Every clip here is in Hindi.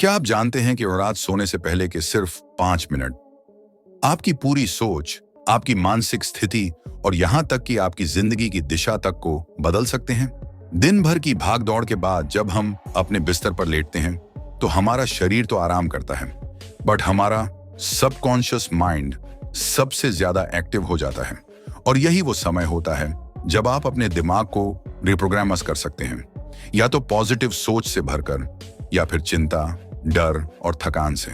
क्या आप जानते हैं कि रात सोने से पहले के सिर्फ 5 मिनट आपकी पूरी सोच, आपकी मानसिक स्थिति और यहां तक कि आपकी जिंदगी की दिशा तक को बदल सकते हैं? दिन भर की भाग दौड़ के बाद जब हम अपने बिस्तर पर लेटते हैं तो हमारा शरीर तो आराम करता है, बट हमारा सबकॉन्शियस माइंड सबसे ज्यादा एक्टिव हो जाता है। और यही वो समय होता है जब आप अपने दिमाग को रिप्रोग्रामस कर सकते हैं, या तो पॉजिटिव सोच से भरकर या फिर चिंता, डर और थकान से।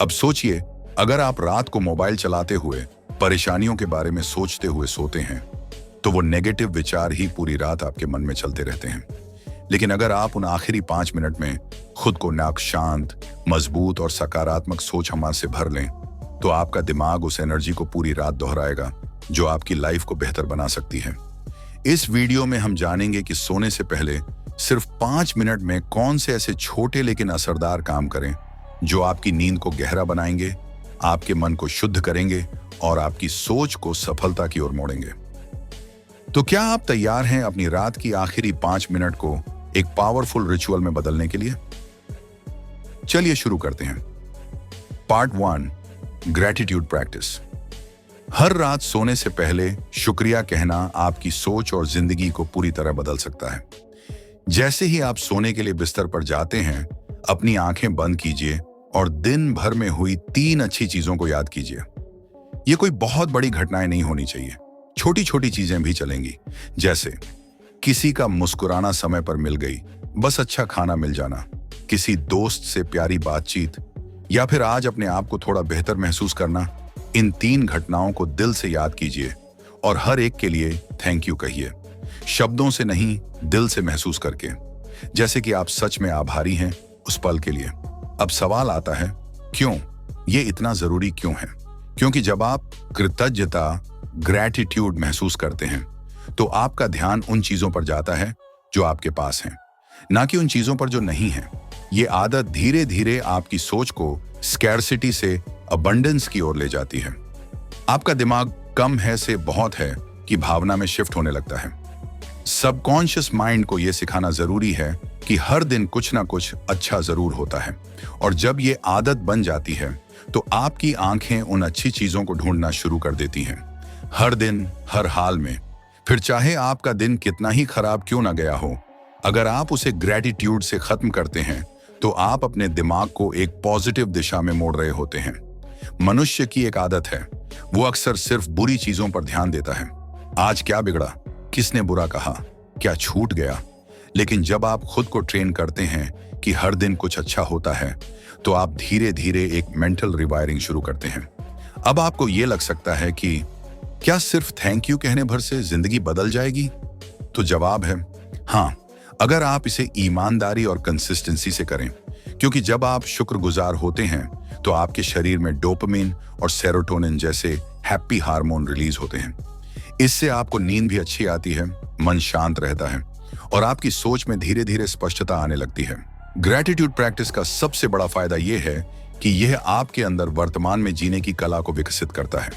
अब सोचिए, अगर आप रात को मोबाइल चलाते हुए परेशानियों के बारे में सोचते हुए सोते हैं तो वो नेगेटिव विचार ही पूरी रात आपके मन में चलते रहते हैं। लेकिन अगर आप उन आखिरी 5 मिनट में खुद को नाक शांत, मजबूत और सकारात्मक सोच हमारे से भर लें तो आपका दिमाग उस एनर्जी को पूरी रात दोहराएगा जो आपकी लाइफ को बेहतर बना सकती है। इस वीडियो में हम जानेंगे कि सोने से पहले सिर्फ 5 मिनट में कौन से ऐसे छोटे लेकिन असरदार काम करें जो आपकी नींद को गहरा बनाएंगे, आपके मन को शुद्ध करेंगे और आपकी सोच को सफलता की ओर मोड़ेंगे। तो क्या आप तैयार हैं अपनी रात की आखिरी 5 मिनट को एक पावरफुल रिचुअल में बदलने के लिए? चलिए शुरू करते हैं। Part 1, gratitude practice. हर रात सोने से पहले शुक्रिया कहना आपकी सोच और जिंदगी को पूरी तरह बदल सकता है। जैसे ही आप सोने के लिए बिस्तर पर जाते हैं, अपनी आंखें बंद कीजिए और दिन भर में हुई 3 अच्छी चीजों को याद कीजिए। ये कोई बहुत बड़ी घटनाएं नहीं होनी चाहिए, छोटी छोटी चीजें भी चलेंगी, जैसे किसी का मुस्कुराना समय पर मिल गई, बस अच्छा खाना मिल जाना, किसी दोस्त से प्यारी बातचीत, या फिर आज अपने आप को थोड़ा बेहतर महसूस करना। इन 3 घटनाओं को दिल से याद कीजिए और हर एक के लिए थैंक यू कहिए, शब्दों से नहीं, दिल से महसूस करके, जैसे कि आप सच में आभारी हैं उस पल के लिए। अब सवाल आता है, क्यों? ये इतना जरूरी क्यों है? क्योंकि जब आप कृतज्ञता, ग्रैटिट्यूड महसूस करते हैं तो आपका ध्यान उन चीजों पर जाता है जो आपके पास हैं, ना कि उन चीजों पर जो नहीं है। ये आदत धीरे धीरे आपकी सोच को स्कैर्सिटी से अबंडेंस की ओर ले जाती है। आपका दिमाग कम है से बहुत है की भावना में शिफ्ट होने लगता है। सबकॉन्शियस माइंड को यह सिखाना जरूरी है कि हर दिन कुछ ना कुछ अच्छा जरूर होता है, और जब ये आदत बन जाती है तो आपकी आंखें उन अच्छी चीजों को ढूंढना शुरू कर देती हैं, हर दिन, हर हाल में। फिर चाहे आपका दिन कितना ही खराब क्यों ना गया हो, अगर आप उसे ग्रैटिट्यूड से खत्म करते हैं तो आप अपने दिमाग को एक पॉजिटिव दिशा में मोड़ रहे होते हैं। मनुष्य की एक आदत है, वो अक्सर सिर्फ बुरी चीजों पर ध्यान देता है। आज क्या बिगड़ा, किसने बुरा कहा, क्या छूट गया। लेकिन जब आप खुद को ट्रेन करते हैं कि हर दिन कुछ अच्छा होता है तो आप धीरे धीरे एक मेंटल रिवायरिंग शुरू करते हैं। अब आपको यह लग सकता है कि क्या सिर्फ थैंक यू कहने भर से जिंदगी बदल जाएगी? तो जवाब है हाँ, अगर आप इसे ईमानदारी और कंसिस्टेंसी से करें। क्योंकि जब आप शुक्रगुजार होते हैं तो आपके शरीर में डोपामिन और सेरोटोनिन जैसे हैप्पी हार्मोन रिलीज होते हैं। इससे आपको नींद भी अच्छी आती है, मन शांत रहता है और आपकी सोच में धीरे धीरे स्पष्टता आने लगती है। ग्रैटिट्यूड प्रैक्टिस का सबसे बड़ा फायदा यह है कि यह आपके अंदर वर्तमान में जीने की कला को विकसित करता है।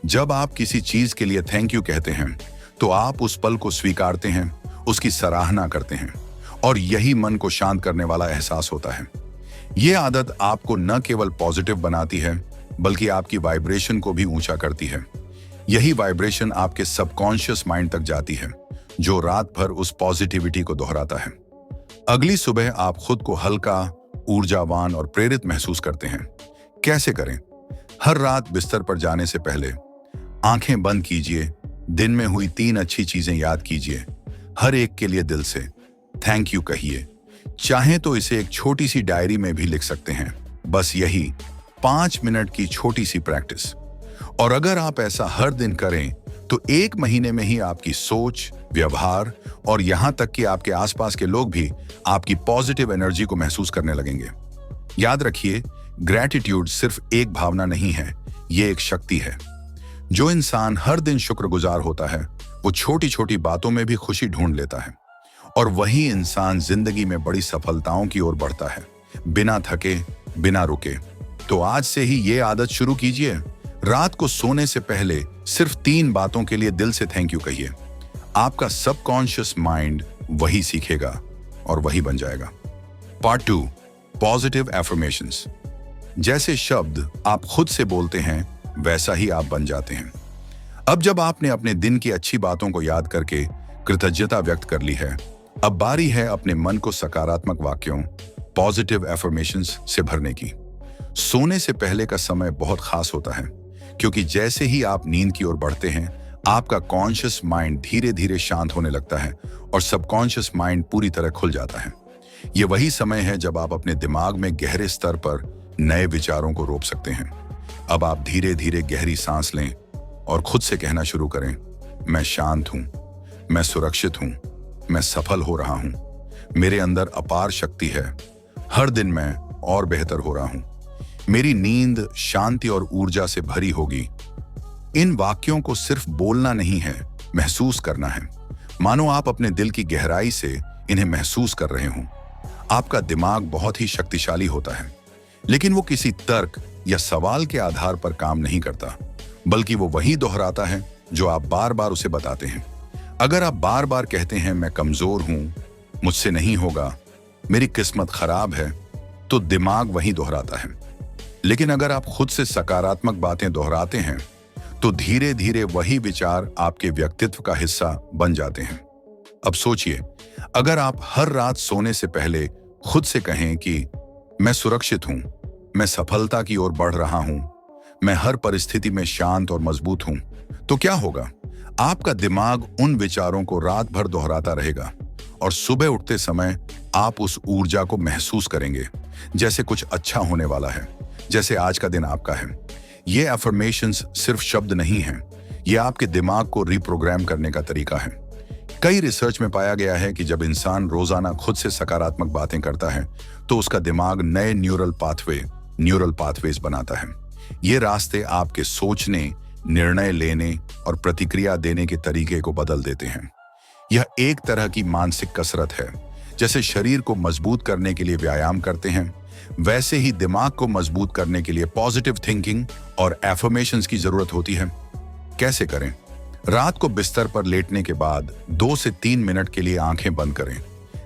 जब आप किसी चीज के लिए थैंक यू कहते हैं तो आप उस पल को स्वीकारते हैं, उसकी सराहना करते हैं, और यही मन को शांत करने वाला एहसास होता है। यह आदत आपको न केवल पॉजिटिव बनाती है बल्कि आपकी वाइब्रेशन को भी ऊंचा करती है। यही वाइब्रेशन आपके सबकॉन्शियस माइंड तक जाती है जो रात भर उस पॉजिटिविटी को दोहराता है। अगली सुबह आप खुद को हल्का, ऊर्जावान और प्रेरित महसूस करते हैं। कैसे करें? हर रात बिस्तर पर जाने से पहले आंखें बंद कीजिए, दिन में हुई 3 अच्छी चीजें याद कीजिए, हर एक के लिए दिल से थैंक यू कहिए। चाहें तो इसे एक छोटी सी डायरी में भी लिख सकते हैं। बस यही 5 मिनट की छोटी सी प्रैक्टिस। और अगर आप ऐसा हर दिन करें तो 1 महीने में ही आपकी सोच, व्यवहार और यहां तक कि आपके आसपास के लोग भी आपकी पॉजिटिव एनर्जी को महसूस करने लगेंगे। याद रखिए, ग्रैटिट्यूड सिर्फ एक भावना नहीं है, ये एक शक्ति है। जो इंसान हर दिन शुक्रगुजार होता है वो छोटी छोटी बातों में भी खुशी ढूंढ लेता है, और वही इंसान जिंदगी में बड़ी सफलताओं की ओर बढ़ता है, बिना थके, बिना रुके। तो आज से ही ये आदत शुरू कीजिए। रात को सोने से पहले सिर्फ 3 बातों के लिए दिल से थैंक यू कहिए। आपका सबकॉन्शियस माइंड वही सीखेगा और वही बन जाएगा। Part 2, positive affirmations. जैसे शब्द आप खुद से बोलते हैं वैसा ही आप बन जाते हैं। अब जब आपने अपने दिन की अच्छी बातों को याद करके कृतज्ञता व्यक्त कर ली है, अब बारी है अपने मन को सकारात्मक वाक्यों, पॉजिटिव एफर्मेशंस से भरने की। सोने से पहले का समय बहुत खास होता है, क्योंकि जैसे ही आप नींद की ओर बढ़ते हैं, आपका कॉन्शियस माइंड धीरे धीरे शांत होने लगता है और सबकॉन्शियस माइंड पूरी तरह खुल जाता है। ये वही समय है जब आप अपने दिमाग में गहरे स्तर पर नए विचारों को रोप सकते हैं। अब आप धीरे धीरे गहरी सांस लें और खुद से कहना शुरू करें, मैं शांत हूं, मैं सुरक्षित हूं, मैं सफल हो रहा हूं, मेरे अंदर अपार शक्ति है, हर दिन मैं और बेहतर हो रहा हूं, मेरी नींद शांति और ऊर्जा से भरी होगी। इन वाक्यों को सिर्फ बोलना नहीं है, महसूस करना है। मानो आप अपने दिल की गहराई से इन्हें महसूस कर रहे हों। आपका दिमाग बहुत ही शक्तिशाली होता है, लेकिन वो किसी तर्क या सवाल के आधार पर काम नहीं करता, बल्कि वो वही दोहराता है जो आप बार बार उसे बताते हैं। अगर आप बार बार कहते हैं मैं कमजोर हूं, मुझसे नहीं होगा, मेरी किस्मत खराब है, तो दिमाग वही दोहराता है। लेकिन अगर आप खुद से सकारात्मक बातें दोहराते हैं, तो धीरे धीरे वही विचार आपके व्यक्तित्व का हिस्सा बन जाते हैं। अब सोचिए, अगर आप हर रात सोने से पहले खुद से कहें कि मैं सुरक्षित हूं, मैं सफलता की ओर बढ़ रहा हूं, मैं हर परिस्थिति में शांत और मजबूत हूं, तो क्या होगा? आपका दिमाग उन विचारों को रात भर दोहराता रहेगा और सुबह उठते समय आप उस ऊर्जा को महसूस करेंगे, जैसे कुछ अच्छा होने वाला है, जैसे आज का दिन आपका है। ये अफर्मेशंस सिर्फ शब्द नहीं हैं, ये आपके दिमाग को रिप्रोग्राम करने का तरीका है। कई रिसर्च में पाया गया है कि जब इंसान रोजाना खुद से सकारात्मक बातें करता है, तो उसका दिमाग नए न्यूरल पाथवेज बनाता है। ये रास्ते आपके सोचने, निर्णय लेने और प्रतिक्रिया देने के तरीके को बदल देते हैं। यह एक तरह की मानसिक कसरत है। जैसे शरीर को मजबूत करने के लिए व्यायाम करते हैं, वैसे ही दिमाग को मजबूत करने के लिए पॉजिटिव थिंकिंग और एफर्मेशंस की जरूरत होती है। कैसे करें? रात को बिस्तर पर लेटने के बाद 2 से 3 मिनट के लिए आंखें बंद करें।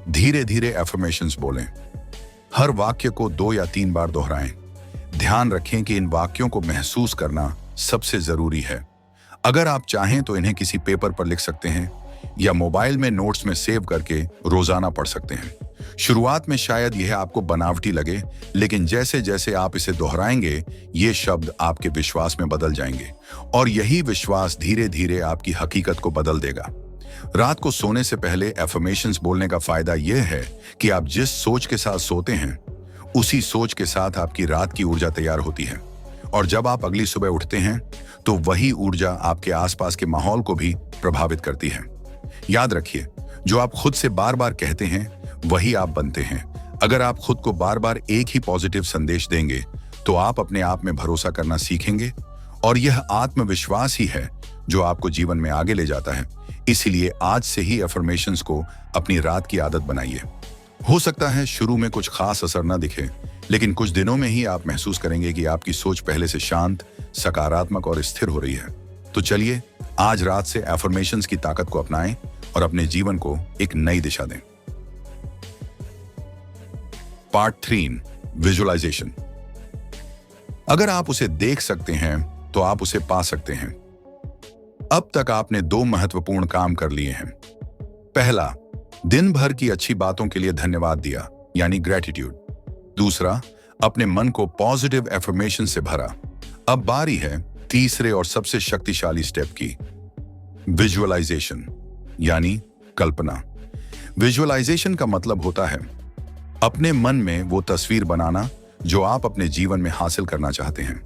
धीरे धीरे एफर्मेशंस बोलें। हर वाक्य को 2 या 3 बार दोहराएं। ध्यान रखें कि इन वाक्यों को महसूस करना सबसे जरूरी है। अगर आप चाहें तो इन्हें किसी पेपर पर लिख सकते हैं या मोबाइल में नोट्स में सेव करके रोजाना पढ़ सकते हैं। शुरुआत में शायद यह आपको बनावटी लगे, लेकिन जैसे जैसे आप इसे दोहराएंगे, ये शब्द आपके विश्वास में बदल जाएंगे और यही विश्वास धीरे धीरे आपकी हकीकत को बदल देगा। रात को सोने से पहले एफर्मेशंस बोलने का फायदा यह है कि आप जिस सोच के साथ सोते हैं, उसी सोच के साथ आपकी रात की ऊर्जा तैयार होती है और जब आप अगली सुबह उठते हैं, तो वही ऊर्जा आपके आसपास के माहौल को भी प्रभावित करती है। याद रखिए, जो आप खुद से बार बार कहते हैं, वही आप बनते हैं। अगर आप खुद को बार बार एक ही पॉजिटिव संदेश देंगे, तो आप अपने आप में भरोसा करना सीखेंगे और यह आत्मविश्वास ही है जो आपको जीवन में आगे ले जाता है। इसीलिए आज से ही अफर्मेशंस को अपनी रात की आदत बनाइए। हो सकता है शुरू में कुछ खास असर न दिखे, लेकिन कुछ दिनों में ही आप महसूस करेंगे कि आपकी सोच पहले से शांत, सकारात्मक और स्थिर हो रही है। तो चलिए, आज रात से एफर्मेशंस की ताकत को अपनाएं और अपने जीवन को एक नई दिशा दें। Part 3, visualisation. अगर आप उसे देख सकते हैं, तो आप उसे पा सकते हैं। अब तक आपने 2 महत्वपूर्ण काम कर लिए हैं। पहला, दिन भर की अच्छी बातों के लिए धन्यवाद दिया, यानी ग्रेटिट्यूड। दूसरा, अपने मन को पॉजिटिव एफर्मेशन से भरा। अब बारी है तीसरे और सबसे शक्तिशाली स्टेप की, विजुअलाइजेशन, यानी कल्पना। विजुअलाइजेशन का मतलब होता है अपने मन में वो तस्वीर बनाना जो आप अपने जीवन में हासिल करना चाहते हैं।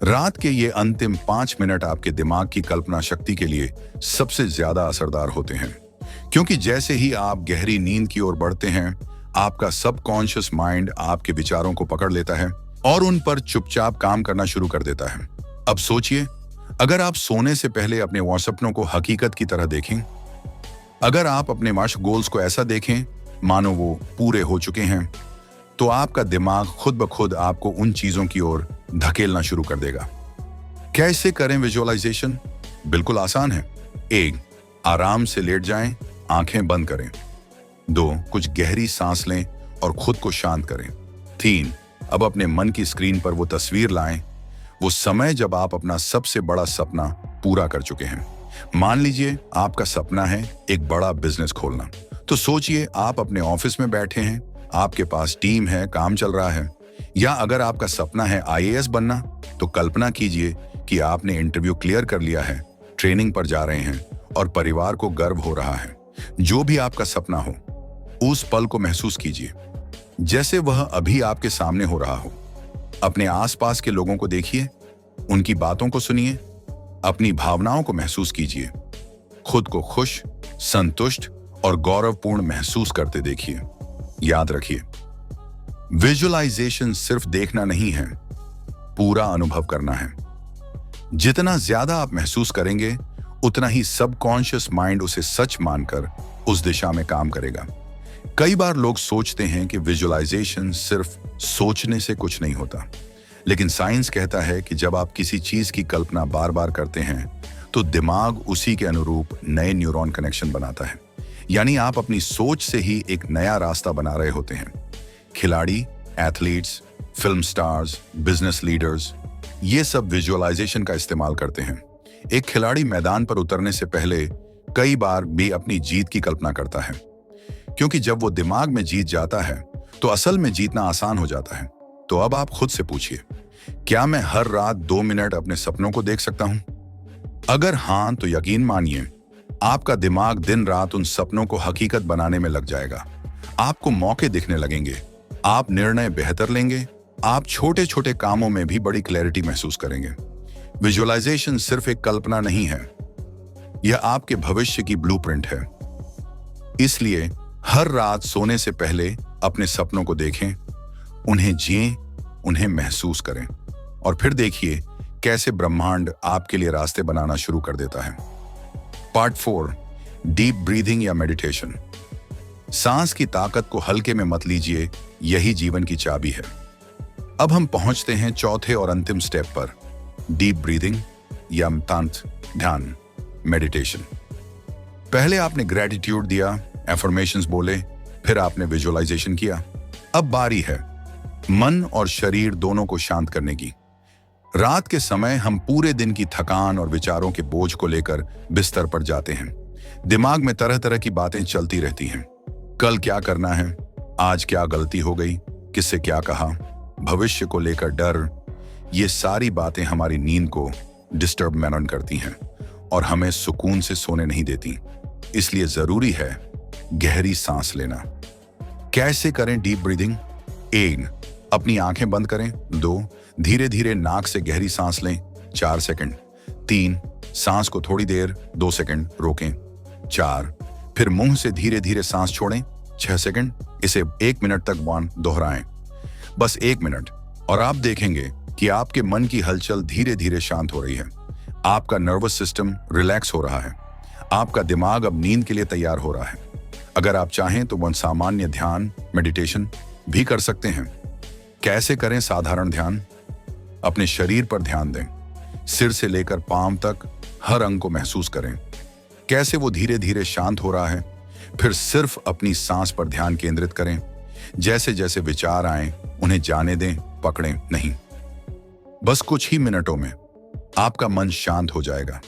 रात के ये अंतिम 5 मिनट आपके दिमाग की कल्पना शक्ति के लिए सबसे ज्यादा असरदार होते हैं, क्योंकि जैसे ही आप गहरी नींद की ओर बढ़ते हैं, आपका सबकॉन्शियस माइंड आपके विचारों को पकड़ लेता है और उन पर चुपचाप काम करना शुरू कर देता है। अब सोचिए, अगर आप सोने से पहले अपने सपनों को हकीकत की तरह देखें, अगर आप अपने मार्च गोल्स को ऐसा देखें मानो वो पूरे हो चुके हैं, तो आपका दिमाग खुद ब खुद आपको उन चीजों की ओर धकेलना शुरू कर देगा। कैसे करें विजुअलाइजेशन? बिल्कुल आसान है। 1, आराम से लेट जाएं, आंखें बंद करें। 2, कुछ गहरी सांस लें और खुद को शांत करें। 3, अब अपने मन की स्क्रीन पर वो तस्वीर लाएं, वो समय जब आप अपना सबसे बड़ा सपना पूरा कर चुके हैं। मान लीजिए आपका सपना है एक बड़ा बिजनेस खोलना। तो सोचिए आप अपने ऑफिस में बैठे हैं, आपके पास टीम है, काम चल रहा है। या अगर आपका सपना है आईएएस बनना, तो कल्पना कीजिए कि आपने इंटरव्यू क्लियर कर लिया है, ट्रेनिंग पर जा रहे हैं और परिवार को गर्व हो रहा है। जो भी आपका सपना हो, उस पल को महसूस कीजिए जैसे वह अभी आपके सामने हो रहा हो। अपने आसपास के लोगों को देखिए, उनकी बातों को सुनिए, अपनी भावनाओं को महसूस कीजिए। खुद को खुश, संतुष्ट और गौरवपूर्ण महसूस करते देखिए। याद रखिए, विजुअलाइजेशन सिर्फ देखना नहीं है, पूरा अनुभव करना है। जितना ज्यादा आप महसूस करेंगे, उतना ही सबकॉन्शियस माइंड उसे सच मानकर उस दिशा में काम करेगा। कई बार लोग सोचते हैं कि विजुअलाइजेशन सिर्फ सोचने से कुछ नहीं होता, लेकिन साइंस कहता है कि जब आप किसी चीज की कल्पना बार बार करते हैं, तो दिमाग उसी के अनुरूप नए न्यूरॉन कनेक्शन बनाता है। यानी आप अपनी सोच से ही एक नया रास्ता बना रहे होते हैं। खिलाड़ी, athletes, film stars, business leaders, ये सब विजुअलाइजेशन का इस्तेमाल करते हैं। एक खिलाड़ी मैदान पर उतरने से पहले कई बार भी अपनी जीत की कल्पना करता है, क्योंकि जब वो दिमाग में जीत जाता है तो असल में जीतना आसान हो जाता है। तो अब आप खुद से पूछिए, क्या मैं हर रात 2 मिनट अपने सपनों को देख सकता हूं? अगर हां, तो यकीन मानिए आपका दिमाग दिन रात उन सपनों को हकीकत बनाने में लग जाएगा। आपको मौके दिखने लगेंगे, आप निर्णय बेहतर लेंगे, आप छोटे छोटे कामों में भी बड़ी क्लैरिटी महसूस करेंगे। विजुअलाइजेशन सिर्फ एक कल्पना नहीं है, यह आपके भविष्य की ब्लूप्रिंट है। इसलिए हर रात सोने से पहले अपने सपनों को देखें, उन्हें जिएं, उन्हें महसूस करें और फिर देखिए कैसे ब्रह्मांड आपके लिए रास्ते बनाना शुरू कर देता है। पार्ट 4, डीप ब्रीदिंग या मेडिटेशन। सांस की ताकत को हल्के में मत लीजिए, यही जीवन की चाबी है। अब हम पहुंचते हैं चौथे और अंतिम स्टेप पर, डीप ब्रीदिंग या ध्यान, मेडिटेशन। पहले आपने ग्रेटिट्यूड दिया, एफर्मेशंस बोले, फिर आपने विजुअलाइजेशन किया। अब बारी है मन और शरीर दोनों को शांत करने की। रात के समय हम पूरे दिन की थकान और विचारों के बोझ को लेकर बिस्तर पर जाते हैं। दिमाग में तरह तरह की बातें चलती रहती हैं। कल क्या करना है, आज क्या गलती हो गई, किससे क्या कहा, भविष्य को लेकर डर। ये सारी बातें हमारी नींद को डिस्टर्ब मैनन करती हैं और हमें सुकून से सोने नहीं देती। इसलिए जरूरी है गहरी सांस लेना। कैसे करें डीप ब्रीदिंग? 1, अपनी आंखें बंद करें। 2, धीरे धीरे नाक से गहरी सांस लें 4 सेकंड। 3, सांस को थोड़ी देर 2 सेकंड रोकें। 4, फिर मुंह से धीरे धीरे सांस छोड़ें 6 सेकंड। इसे 1 मिनट तक दोहराएं, बस 1 मिनट, और आप देखेंगे कि आपके मन की हलचल धीरे धीरे शांत हो रही है। आपका नर्वस सिस्टम रिलैक्स हो रहा है, आपका दिमाग अब नींद के लिए तैयार हो रहा है। अगर आप चाहें तो वह सामान्य ध्यान, मेडिटेशन भी कर सकते हैं। कैसे करें साधारण ध्यान? अपने शरीर पर ध्यान दें, सिर से लेकर पांव तक हर अंग को महसूस करें, कैसे वो धीरे धीरे शांत हो रहा है। फिर सिर्फ अपनी सांस पर ध्यान केंद्रित करें। जैसे जैसे विचार आए उन्हें जाने दें, पकड़ें नहीं। बस कुछ ही मिनटों में आपका मन शांत हो जाएगा,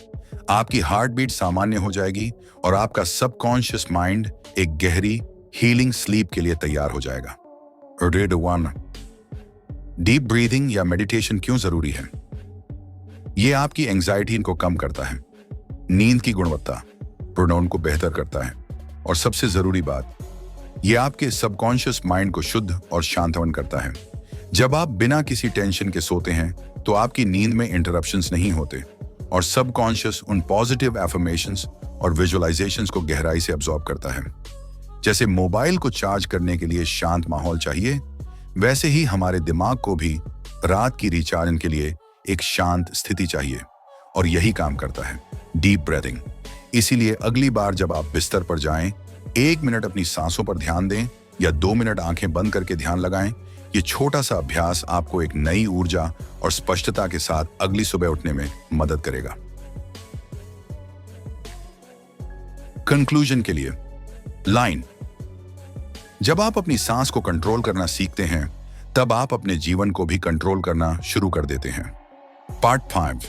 आपकी हार्ट बीट सामान्य हो जाएगी और आपका सबकॉन्शियस माइंड एक गहरी हीलिंग स्लीप के लिए तैयार हो जाएगा। रीड 1, डीप ब्रीदिंग या मेडिटेशन क्यों जरूरी है? यह आपकी एंजाइटी को कम करता है, नींद की गुणवत्ता प्रोनोन को बेहतर करता है और सबसे जरूरी बात, यह आपके सबकॉन्शियस माइंड को शुद्ध और शांतवन करता है। जब आप बिना किसी टेंशन के सोते हैं तो आपकी नींद में इंटरप्शंस नहीं होते और सबकॉन्शियस उन पॉजिटिव एफर्मेशंस और विजुअलाइजेशंस को गहराई से अब्सॉर्ब करता है। जैसे मोबाइल को चार्ज करने के लिए शांत माहौल चाहिए, वैसे ही हमारे दिमाग को भी रात की रिचार्ज के लिए एक शांत स्थिति चाहिए और यही काम करता है डीप ब्रीथिंग। इसीलिए अगली बार जब आप बिस्तर पर जाएं, 1 मिनट अपनी सांसों पर ध्यान दें या 2 मिनट आंखें बंद करके ध्यान लगाएं। ये छोटा सा अभ्यास आपको एक नई ऊर्जा और स्पष्टता के साथ अगली सुबह उठने में मदद करेगा। कंक्लूजन के लिए लाइन, जब आप अपनी सांस को कंट्रोल करना सीखते हैं, तब आप अपने जीवन को भी कंट्रोल करना शुरू कर देते हैं। पार्ट 5,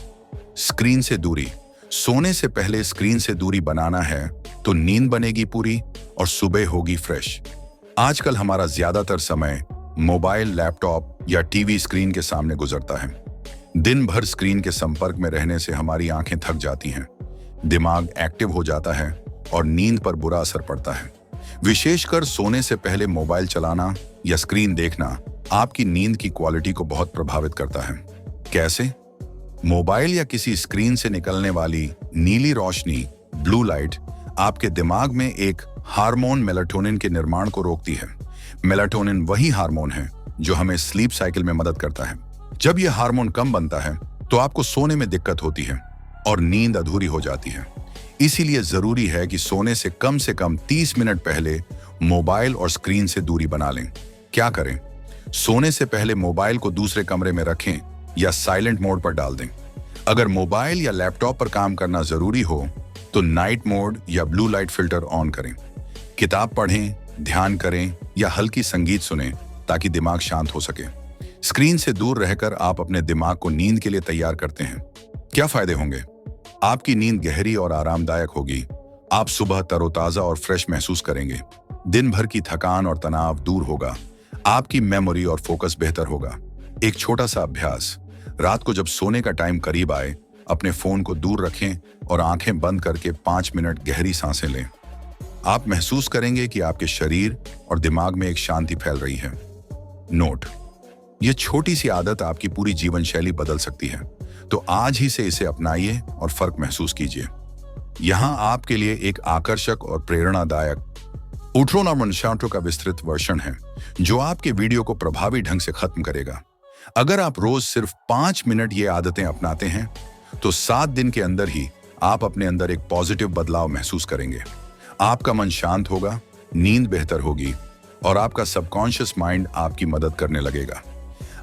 स्क्रीन से दूरी। सोने से पहले स्क्रीन से दूरी बनाना है तो नींद बनेगी पूरी और सुबह होगी फ्रेश। आजकल हमारा ज्यादातर समय मोबाइल, लैपटॉप या टीवी स्क्रीन के सामने गुजरता है। दिन भर स्क्रीन के संपर्क में रहने से हमारी आंखें थक जाती हैं, दिमाग एक्टिव हो जाता है और नींद पर बुरा असर पड़ता है। विशेषकर सोने से पहले मोबाइल चलाना या स्क्रीन देखना आपकी नींद की क्वालिटी को बहुत प्रभावित करता है। कैसे? मोबाइल या किसी स्क्रीन से निकलने वाली नीली रोशनी, ब्लू लाइट, आपके दिमाग में एक हार्मोन मेलाटोनिन के निर्माण को रोकती है। मेलाटोनिन वही हार्मोन है जो हमें स्लीप साइकिल में मदद करता है। जब यह हार्मोन कम बनता है तो आपको सोने में दिक्कत होती है और नींद अधूरी हो जाती है। इसीलिए जरूरी है कि सोने से कम 30 मिनट पहले मोबाइल और स्क्रीन से दूरी बना लें। क्या करें? सोने से पहले मोबाइल को दूसरे कमरे में रखें या साइलेंट मोड पर डाल दें। अगर मोबाइल या लैपटॉप पर काम करना जरूरी हो तो नाइट मोड या ब्लू लाइट फिल्टर ऑन करें। किताब पढ़ें, ध्यान करें या हल्की संगीत सुनें ताकि दिमाग शांत हो सके। स्क्रीन से दूर रहकर आप अपने दिमाग को नींद के लिए तैयार करते हैं। क्या फायदे होंगे? आपकी नींद गहरी और आरामदायक होगी। आप सुबह तरोताजा और फ्रेश महसूस करेंगे। दिन भर की थकान और तनाव दूर होगा। आपकी मेमोरी और फोकस बेहतर होगा। एक छोटा सा अभ्यास, रात को जब सोने का टाइम करीब आए, अपने फोन को दूर रखें और आंखें बंद करके 5 मिनट गहरी सांसें लें। आप महसूस करेंगे कि आपके शरीर और दिमाग में एक शांति फैल रही है। नोट: यह छोटी सी आदत आपकी पूरी जीवन शैली बदल सकती है, तो आज ही से इसे अपनाइए और फर्क महसूस कीजिए। यहां आपके लिए एक आकर्षक और प्रेरणादायक उट्रोनॉर्मल शांटो का विस्तृत वर्षन है जो आपके वीडियो को प्रभावी ढंग से खत्म करेगा। अगर आप रोज सिर्फ 5 मिनट ये आदतें अपनाते हैं तो 7 दिन के अंदर ही आप अपने अंदर एक पॉजिटिव बदलाव महसूस करेंगे। आपका मन शांत होगा, नींद बेहतर होगी और आपका सबकॉन्शियस माइंड आपकी मदद करने लगेगा।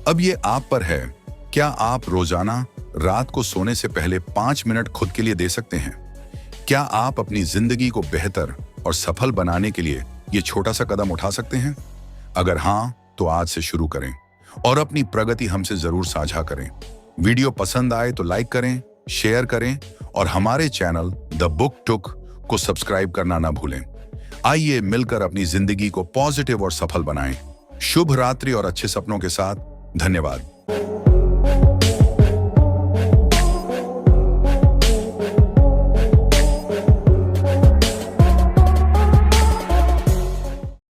अब ये आप पर है, क्या आप रोजाना रात को सोने से पहले 5 मिनट खुद के लिए दे सकते हैं? क्या आप अपनी जिंदगी को बेहतर और सफल बनाने के लिए ये छोटा सा कदम उठा सकते हैं? अगर हाँ, तो आज से शुरू करें और अपनी प्रगति हमसे जरूर साझा करें। वीडियो पसंद आए तो लाइक करें, शेयर करें और हमारे चैनल द बुक टुक को सब्सक्राइब करना ना भूलें। आइए मिलकर अपनी जिंदगी को पॉजिटिव और सफल बनाएं। शुभ रात्रि और अच्छे सपनों के साथ। धन्यवाद।